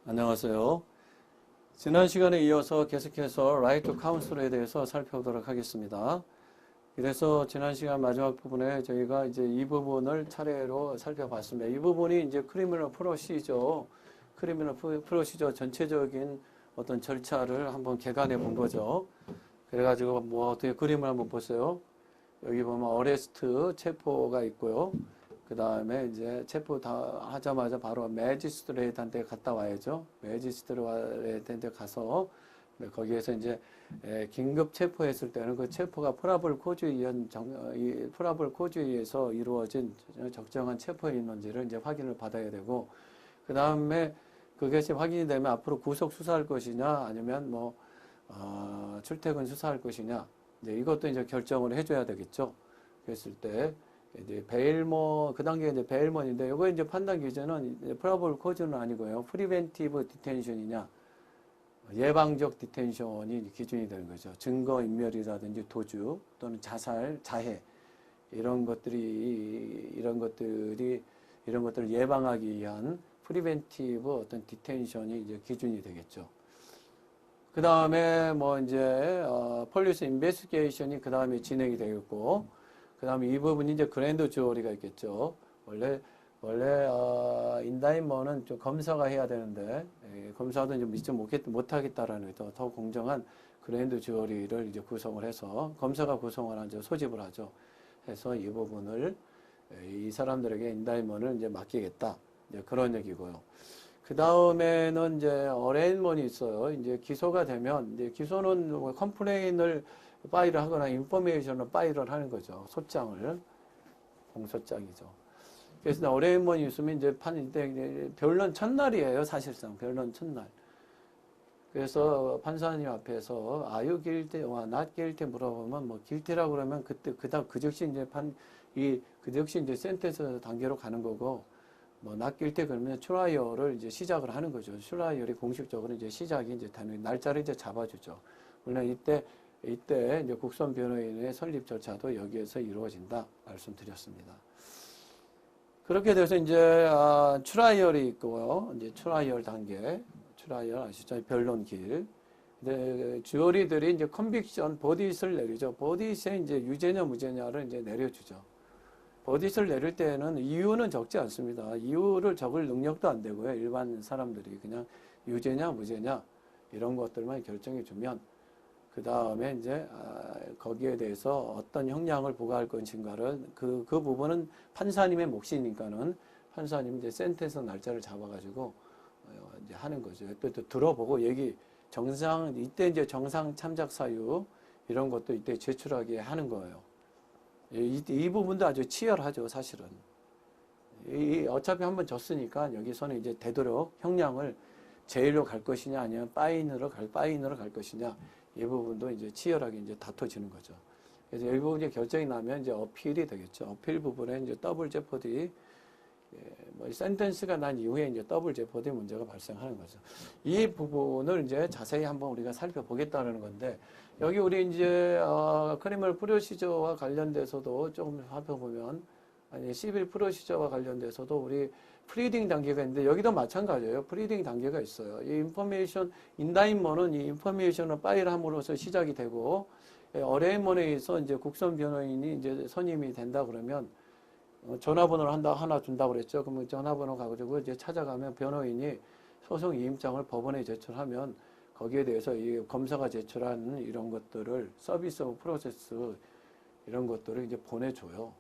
안녕하세요. 지난 시간에 이어서 계속해서 라이트 카운슬에 대해서 살펴보도록 하겠습니다. 그래서 지난 시간 마지막 부분에 저희가 이제 이 부분을 차례로 살펴봤습니다. 이 부분이 이제 크리미널 프로시저 전체적인 어떤 절차를 한번 개관해 본 거죠. 그래가지고 뭐 어떻게 그림을 한번 보세요. 여기 보면 어레스트 체포가 있고요. 그 다음에 이제 체포 다 하자마자 바로 매지스트레이트한테 갔다 와야죠. 매지스트레이트한테 가서 거기에서 이제 긴급 체포했을 때는 그 체포가 프라블 코즈에 의해서 이루어진 적정한 체포인지를 이제 확인을 받아야 되고, 그 다음에 그것이 확인이 되면 앞으로 구속 수사할 것이냐 아니면 뭐 출퇴근 수사할 것이냐, 이제 이것도 이제 결정을 해줘야 되겠죠. 그랬을 때 이제 베일먼, 그 단계가 이제 베일먼인데, 이거 이제 판단 기준은 프라블 코즈는 아니고요. 프리벤티브 디텐션이냐, 예방적 디텐션이 기준이 되는 거죠. 증거 인멸이라든지 도주 또는 자살, 자해 이런 것들을 예방하기 위한 프리벤티브 어떤 디텐션이 이제 기준이 되겠죠. 그 다음에 뭐 이제 폴리스 인베스티게이션이 그 다음에 진행이 되겠고, 그 다음에 이 부분이 이제 그랜드 주어리가 있겠죠. 원래 인다이먼은 좀 검사가 해야 되는데, 검사도 좀 믿지 못하겠다라는 더 공정한 그랜드 주어리를 이제 구성을 해서 검사가 구성을 하죠. 소집을 하죠. 해서 이 부분을 이 사람들에게 인다이먼을 이제 맡기겠다. 이제 그런 얘기고요. 그 다음에는 이제 어레인먼이 있어요. 이제 기소가 되면, 이제 기소는 컴플레인을 파일을 하거나 인포메이션을 파일을 하는 거죠. 소장을, 공소장이죠. 그래서 어레인먼이 있으면 이제 변론 첫날이에요. 사실상 변론 첫날. 그래서 판사님 앞에서 아유 길티와 not guilty 물어보면 뭐 길티라고 그러면 그때 그 즉시 이제 그 즉시 이제 센텐스 단계로 가는 거고, 뭐 not guilty 그러면 트라이얼을 이제 시작을 하는 거죠. 트라이얼이 공식적으로 이제 시작이 이제 되는 날짜를 이제 잡아주죠. 물론 이때 이제 국선 변호인의 설립 절차도 여기에서 이루어진다 말씀드렸습니다. 그렇게 돼서 이제 트라이얼이 있고요. 이제 트라이얼 단계, 트라이얼 아시죠? 변론길. 근데 주어리들이 이제 컨빅션 버딧을 내리죠. 버딧에 이제 유죄냐 무죄냐를 이제 내려주죠. 버딧을 내릴 때는 이유는 적지 않습니다. 이유를 적을 능력도 안 되고요. 일반 사람들이 그냥 유죄냐 무죄냐 이런 것들만 결정해 주면, 그 다음에 이제 거기에 대해서 어떤 형량을 부과할 것인가를 그 부분은 판사님의 몫이니까는 판사님 이제 센텐스 날짜를 잡아가지고 이제 하는 거죠. 또 들어보고 이때 이제 정상 참작 사유 이런 것도 이때 제출하게 하는 거예요. 이 부분도 아주 치열하죠, 사실은. 어차피 한번 졌으니까 여기서는 이제 되도록 형량을 제일로 갈 것이냐 아니면 파인으로 갈 것이냐, 이 부분도 이제 치열하게 이제 다퉈지는 거죠. 그래서 이 부분이 결정이 나면 이제 어필이 되겠죠. 어필 부분에 이제 더블 제퍼디, 뭐 센텐스가 난 이후에 이제 더블 제퍼디 문제가 발생하는 거죠. 이 부분을 이제 자세히 한번 우리가 살펴보겠다는 건데, 여기 우리 이제 크리미널 프로시저와 관련돼서도 조금 살펴보면, 아니 시빌 프로시저와 관련돼서도 우리 프리딩 단계가 있는데, 여기도 마찬가지예요. 프리딩 단계가 있어요. 이 인포메이션 인다인먼은 이 인포메이션을 파일함으로써 시작이 되고, 어레인먼에 의해서 이제 국선 변호인이 이제 선임이 된다 그러면 전화번호를 하나 준다고 그랬죠. 그러면 전화번호 가지고 이제 찾아가면 변호인이 소송 이임장을 법원에 제출하면 거기에 대해서 이 검사가 제출한 이런 것들을 서비스 오브 프로세스 이런 것들을 이제 보내줘요.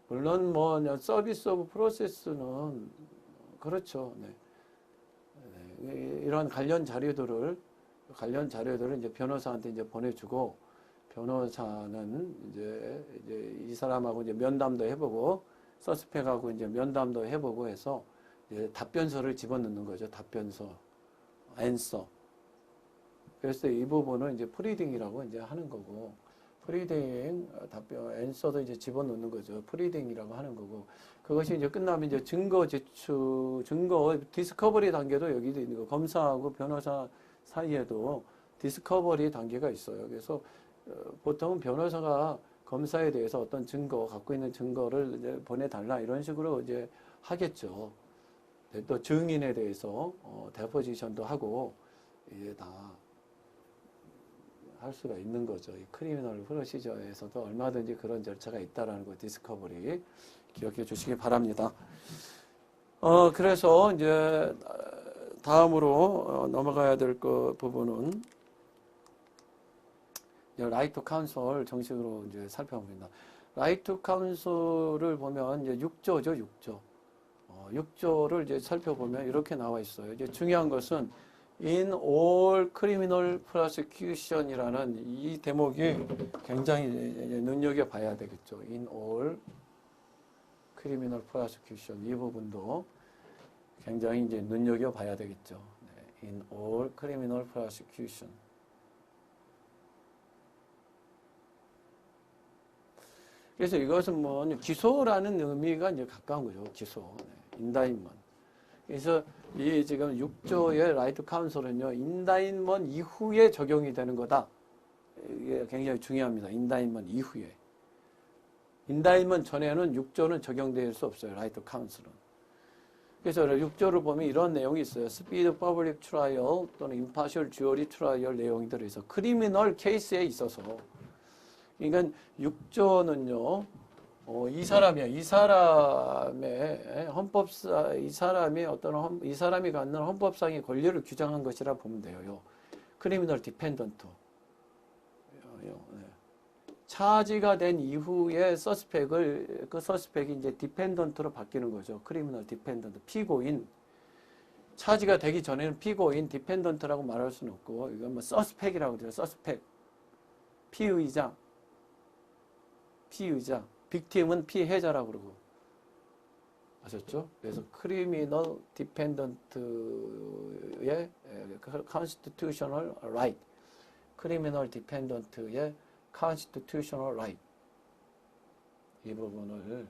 물론 뭐 서비스 오브 프로세스는 그렇죠. 네. 이런 관련 자료들을 이제 변호사한테 이제 보내주고, 변호사는 이제 이 사람하고 이제 면담도 해보고, 서스펙하고 이제 면담도 해보고 해서 이제 답변서를 집어넣는 거죠. 답변서, 앤서. 그래서 이 부분을 이제 프리딩이라고 이제 하는 거고, 프리딩, 답변, 앤서도 이제 집어넣는 거죠. 프리딩이라고 하는 거고, 그것이 이제 끝나면 이제 증거 디스커버리 단계도 여기도 있는 거. 검사하고 변호사 사이에도 디스커버리 단계가 있어요. 그래서 보통은 변호사가 검사에 대해서 어떤 증거, 갖고 있는 증거를 이제 보내달라 이런 식으로 이제 하겠죠. 또 증인에 대해서 데포지션도 하고 이게 다 할 수가 있는 거죠. 이 크리미널 프로시저에서도 얼마든지 그런 절차가 있다라는 거 디스커버리 기억해 주시기 바랍니다. 그래서 이제 다음으로 넘어가야 될 그 부분은 라이트 카운슬 정식으로 이제 살펴봅니다. 라이트 카운슬을 보면 이제 6조죠, 6조. 6조를 이제 살펴보면 이렇게 나와 있어요. 이제 중요한 것은 in all criminal prosecution이라는 이 대목이 굉장히 눈여겨봐야 되겠죠. in all criminal prosecution 이 부분도 굉장히 이제 눈여겨봐야 되겠죠. 네, in all criminal prosecution. 그래서 이것은 뭐 기소라는 의미가 이제 가까운 거죠. 기소, 인다인먼. 그래서 이 지금 6조의 라이트 카운슬은요, 인다인먼 이후에 적용이 되는 거다. 이게 굉장히 중요합니다. 인다인먼 이후에. 인다인먼 전에는 6조는 적용될 수 없어요. 라이트 카운슬은. 그래서 6조를 보면 이런 내용이 있어요. 스피드 퍼블릭 트라이얼 또는 임파셜 주어리 트라이얼 내용이 들어있어. 크리미널 케이스에 있어서. 그러니까 6조는요, 이 사람이야. 이 사람의 헌법사, 이 사람이 이 사람이 갖는 헌법상의 권리를 규정한 것이라 보면 돼요. 크리미널 디펜던트. 차지가 된 이후에 그 서스펙이 이제 디펜던트로 바뀌는 거죠. 크리미널 디펜던트. 피고인. 차지가 되기 전에는 피고인, 디펜던트라고 말할 수는 없고, 이건 뭐 서스펙이라고 그래요. 서스펙. 피의자. 피의자. 빅팀은 피해자라고 그러고. 아셨죠? 그래서 크리미널 디펜던트의 constitutional right. 크리미널 디펜던트의 constitutional right. 이 부분을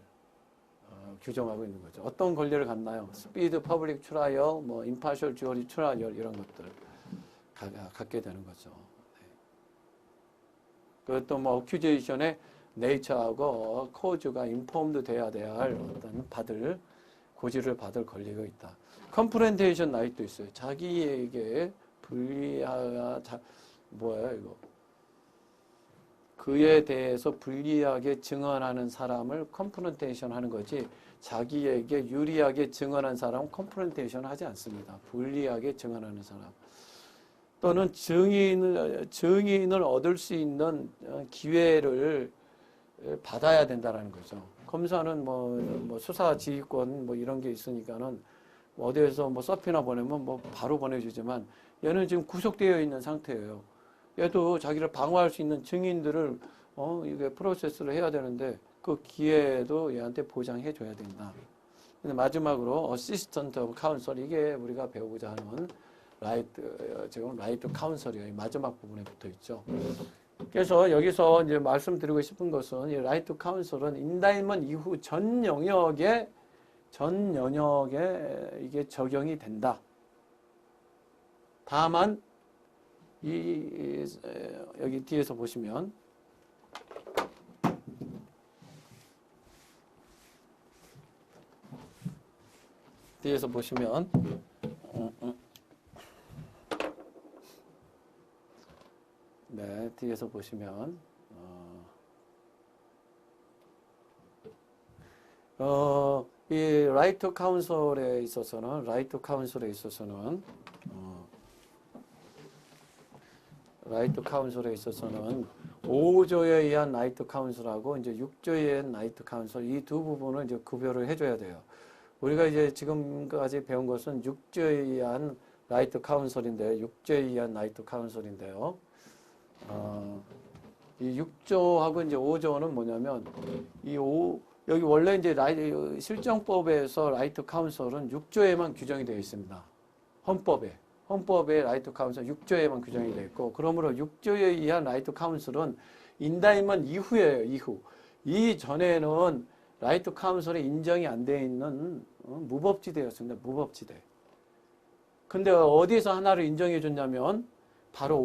규정하고 있는 거죠. 어떤 권리를 갖나요? 스피드 퍼블릭 트라이얼, 뭐 임파셜 주어리 트라이얼 이런 것들을 갖게 되는 거죠. 네. 그것도 뭐 어큐제이션의 네이처하고 코즈가 인폼드 돼야 할 어떤 고지를 받을 권리가 있다. 컴프렌테이션 라이트도 있어요. 자기에게 뭐야 이거? 그에 대해서 불리하게 증언하는 사람을 컴프렌테이션 하는 거지, 자기에게 유리하게 증언한 사람은 컴프렌테이션 하지 않습니다. 불리하게 증언하는 사람. 또는 증인을 얻을 수 있는 기회를 받아야 된다라는 거죠. 검사는 뭐 수사 지휘권 뭐 이런 게 있으니까는 어디에서 뭐 서피나 보내면 뭐 바로 보내주지만 얘는 지금 구속되어 있는 상태예요. 얘도 자기를 방어할 수 있는 증인들을 이게 프로세스를 해야 되는데 그 기회도 얘한테 보장해 줘야 된다. 근데 마지막으로 어시스턴트 오브 카운슬, 이게 우리가 배우고자 하는 라이트 카운슬이에요. 마지막 부분에 붙어 있죠. 그래서 여기서 이제 말씀드리고 싶은 것은 이 라이트 카운슬은 인다인먼 이후 전 영역에 이게 적용이 된다. 다만 여기 뒤에서 보시면 네, 뒤에서 보시면 이 라이트 카운슬에 있어서는 5조에 의한 라이트 카운슬하고 이제 6조에 의한 라이트 카운슬, 이 두 부분을 이제 구별을 해줘야 돼요. 우리가 이제 지금까지 배운 것은 6조에 의한 라이트 카운슬인데, 6조에 의한 라이트 카운슬인데요. 이 6조하고 이제 5조는 뭐냐면, 여기 원래 이제 실정법에서 라이트 카운슬은 6조에만 규정이 되어 있습니다. 헌법에 라이트 카운슬 6조에만 규정이 되어 있고, 그러므로 6조에 의한 라이트 카운슬은 인다인먼 이후예요, 이후. 이전에는 라이트 카운슬에 인정이 안 되어 있는 무법지대였습니다. 무법지대. 근데 어디서 하나를 인정해 줬냐면 바로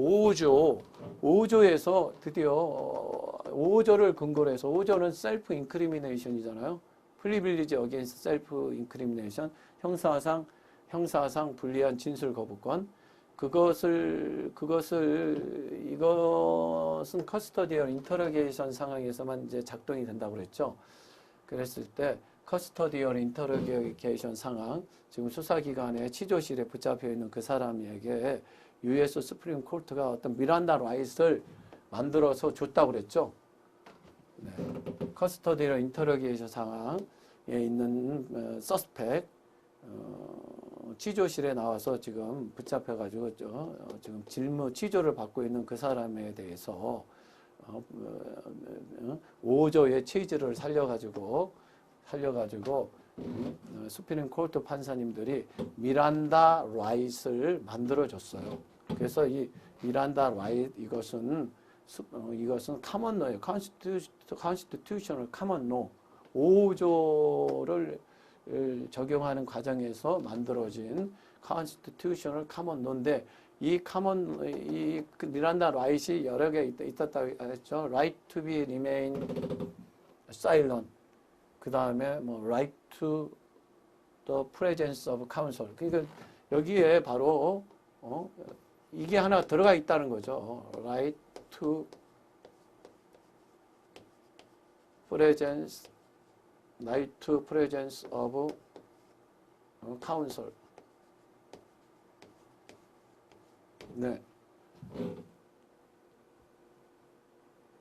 5조에서 드디어 5조를 근거로 해서 5조는 셀프 인크리미네이션이잖아요. 프리빌리지 어게인스트 셀프 인크리미네이션, 형사상 불리한 진술 거부권. 이것은 커스터디얼 인터로게이션 상황에서만 이제 작동이 된다고 그랬죠. 그랬을 때 커스터디얼 인터로게이션 상황, 지금 수사기관의 치조실에 붙잡혀 있는 그 사람에게 US 수프림 코트가 어떤 미란다 라이트를 만들어서 줬다고 그랬죠. 네. 커스터디얼 인터로게이션 상황에 있는 서스펙 취조실에 나와서 지금 붙잡혀가지고 지금 취조를 받고 있는 그 사람에 대해서 5조의 체이즈를 살려가지고 수프림 코트 판사님들이 미란다 라이트를 만들어줬어요. 그래서 이 미란다 라이트 이것은 카먼노예요. 컨스티튜셔널 카먼노 5조를 적용하는 과정에서 만들어진 컨스티튜셔널 카먼노인데 이 미란다 라이트이 여러 개 있었다고 했죠. Right to be remain silent. 그 다음에 뭐 right to the presence of counsel. 그러니까 여기에 바로 이게 하나 들어가 있다는 거죠. Right to presence of counsel. 네.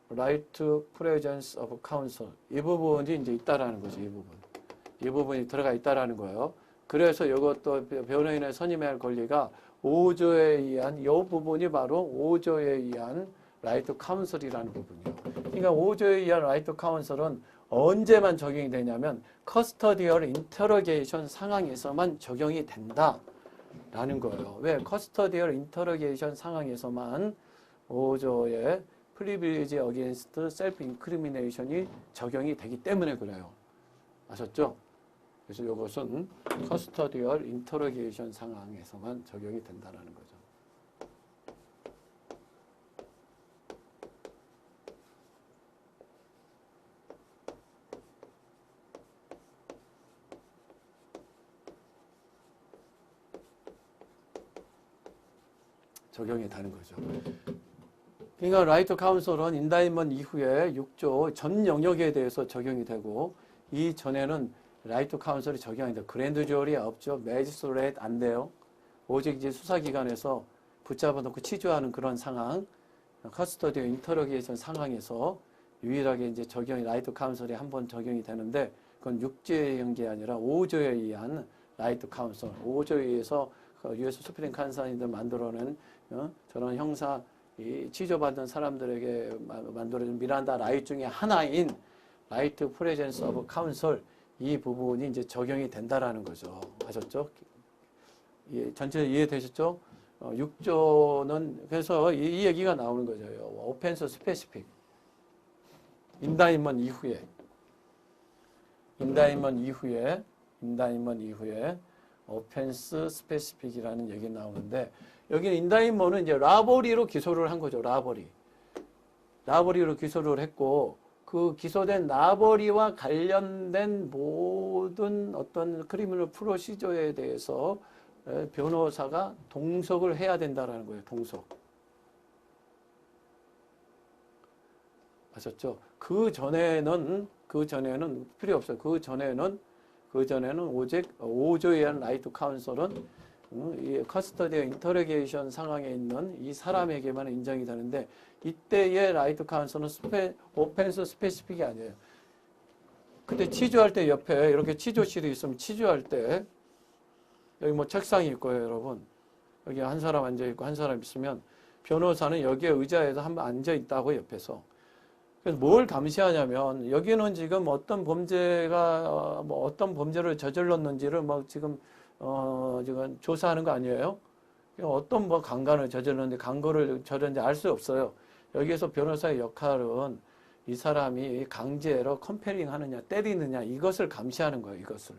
right to presence of counsel. 이 부분이 이제 있다라는 거죠. 이 부분이 들어가 있다라는 거예요. 그래서 이것도 변호인의 선임해야 할 권리가 5조에 의한 이 부분이 바로 5조에 의한 right to counsel이라는 부분이에요. 그러니까 5조에 의한 right to counsel은 언제만 적용이 되냐면 커스터디얼 인터로게이션 상황에서만 적용이 된다라는 거예요. 왜? 커스터디얼 인터로게이션 상황에서만 5조의 프리빌리지 어게인스트 셀프 인크리미네이션이 적용이 되기 때문에 그래요. 아셨죠? 그래서 이것은 커스터디얼 인터로게이션 상황에서만 적용이 된다는 거죠. 적용이 되는 거죠. 그러니까 라이트 카운슬은 인다이먼 이후에 6조 전 영역에 대해서 적용이 되고 이 전에는 라이트 카운슬이 적용이 돼요. 그랜드 주얼이 없죠. 매지스트레이트 안 돼요. 오직 이제 수사기관에서 붙잡아 놓고 치조하는 그런 상황, 커스터디 인터로게이션 상황에서 유일하게 이제 적용이 라이트 카운슬이 한 번 적용이 되는데 그건 6조에 의한 게 아니라 5조에 의한 라이트 카운슬, 5조에 의해서 US 수프림 판사님들 만들어낸 저런 형사 이 취조받은 사람들에게 만들어진 미란다 라이트 중에 하나인 라이트 프레젠스 오브 카운슬 이 부분이 이제 적용이 된다라는 거죠. 아셨죠? 전체 이해되셨죠? 6조는 그래서 이 얘기가 나오는 거죠. 오펜스 스페시픽 인다이먼 이후에 오펜스 스페시픽이라는 얘기 나오는데 여기는 인다이먼은 이제 라버리로 기소를 한 거죠. 라버리로 기소를 했고 그 기소된 라버리와 관련된 모든 어떤 크리미널 프로시저에 대해서 변호사가 동석을 해야 된다라는 거예요. 동석. 아셨죠? 그 전에는 필요 없어요. 그 전에는 오직 5조에 의한 라이트 카운슬은 이 커스터디 인터로게이션 상황에 있는 이 사람에게만 인정이 되는데 이때의 라이트 카운슬은 오펜스 스페시픽이 아니에요. 그때 치조할 때 옆에 이렇게 치조실이 있으면 치조할 때 여기 뭐 책상이 있고요, 여러분. 여기 한 사람 앉아 있고 한 사람 있으면 변호사는 여기에 의자에서 한번 앉아 있다고 옆에서. 그래서 뭘 감시하냐면 여기는 지금 어떤 범죄가 어떤 범죄를 저질렀는지를 막 지금 조사하는 거 아니에요? 어떤 강간을 저질렀는데 강거를 저질렀는지 알 수 없어요. 여기에서 변호사의 역할은 이 사람이 강제로 컴패링 하느냐, 때리느냐 이것을 감시하는 거예요. 이것을.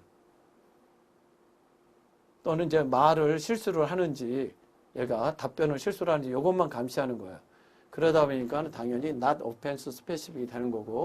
또는 이제 말을 실수를 하는지 얘가 답변을 실수를 하는지 이것만 감시하는 거예요. 그러다 보니까 당연히 not offense specific이 되는 거고